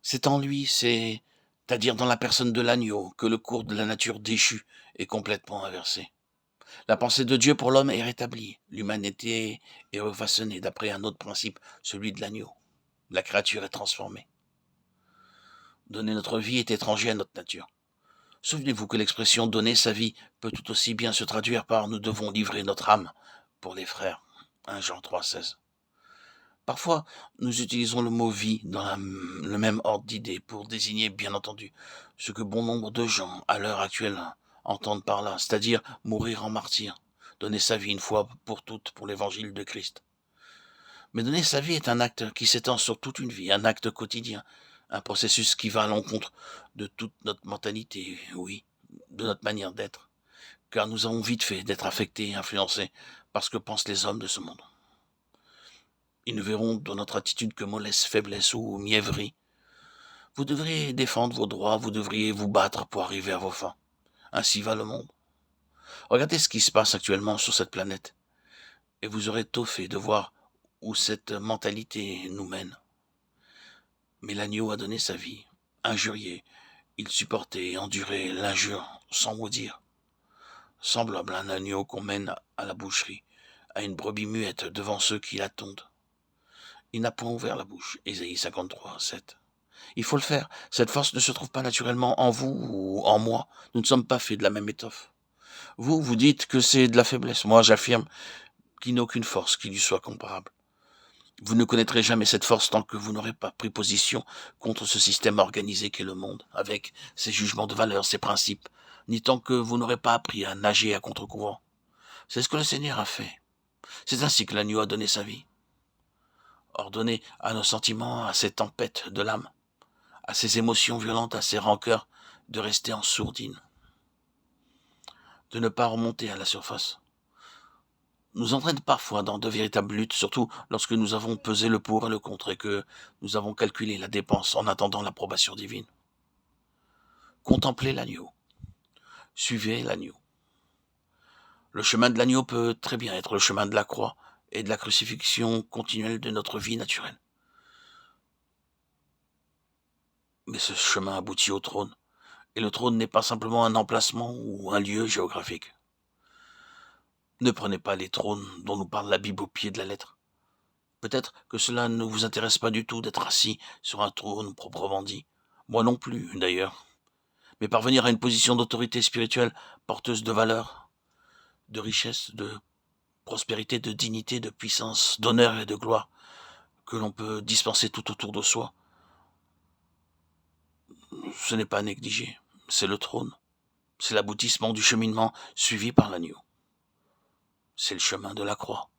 C'est en lui, c'est-à-dire dans la personne de l'agneau, que le cours de la nature déchue est complètement inversé. La pensée de Dieu pour l'homme est rétablie. L'humanité est refaçonnée d'après un autre principe, celui de l'agneau. La créature est transformée. Donner notre vie est étranger à notre nature. Souvenez-vous que l'expression donner sa vie peut tout aussi bien se traduire par nous devons livrer notre âme pour les frères. 1 Jean 3,16. Parfois, nous utilisons le mot vie dans le même ordre d'idées pour désigner, bien entendu, ce que bon nombre de gens, à l'heure actuelle, entendent par là, c'est-à-dire mourir en martyr, donner sa vie une fois pour toutes pour l'évangile de Christ. Mais donner sa vie est un acte qui s'étend sur toute une vie, un acte quotidien, un processus qui va à l'encontre de toute notre mentalité, oui, de notre manière d'être, car nous avons vite fait d'être affectés et influencés par ce que pensent les hommes de ce monde. Ils ne verront dans notre attitude que mollesse, faiblesse ou mièvrerie. Vous devriez défendre vos droits, vous devriez vous battre pour arriver à vos fins. Ainsi va le monde. Regardez ce qui se passe actuellement sur cette planète, et vous aurez tôt fait de voir où cette mentalité nous mène. Mais l'agneau a donné sa vie, injurié, il supportait et endurait l'injure sans mot dire. Semblable à un agneau qu'on mène à la boucherie, à une brebis muette devant ceux qui la tondent. Il n'a point ouvert la bouche. Ésaïe 53, 7. Il faut le faire. Cette force ne se trouve pas naturellement en vous ou en moi. Nous ne sommes pas faits de la même étoffe. Vous, vous dites que c'est de la faiblesse. Moi, j'affirme qu'il n'y a aucune force qui lui soit comparable. Vous ne connaîtrez jamais cette force tant que vous n'aurez pas pris position contre ce système organisé qu'est le monde, avec ses jugements de valeur, ses principes, ni tant que vous n'aurez pas appris à nager à contre-courant. C'est ce que le Seigneur a fait. C'est ainsi que l'agneau a donné sa vie. Ordonné à nos sentiments, à ces tempêtes de l'âme, à ces émotions violentes, à ces rancœurs, de rester en sourdine, de ne pas remonter à la surface, nous entraîne parfois dans de véritables luttes, surtout lorsque nous avons pesé le pour et le contre et que nous avons calculé la dépense en attendant l'approbation divine. Contemplez l'agneau, suivez l'agneau. Le chemin de l'agneau peut très bien être le chemin de la croix et de la crucifixion continuelle de notre vie naturelle. Mais ce chemin aboutit au trône, et le trône n'est pas simplement un emplacement ou un lieu géographique. Ne prenez pas les trônes dont nous parle la Bible au pied de la lettre. Peut-être que cela ne vous intéresse pas du tout d'être assis sur un trône proprement dit. Moi non plus, d'ailleurs. Mais parvenir à une position d'autorité spirituelle porteuse de valeur, de richesse, de prospérité, de dignité, de puissance, d'honneur et de gloire, que l'on peut dispenser tout autour de soi, ce n'est pas négligé. C'est le trône. C'est l'aboutissement du cheminement suivi par l'agneau. C'est le chemin de la croix.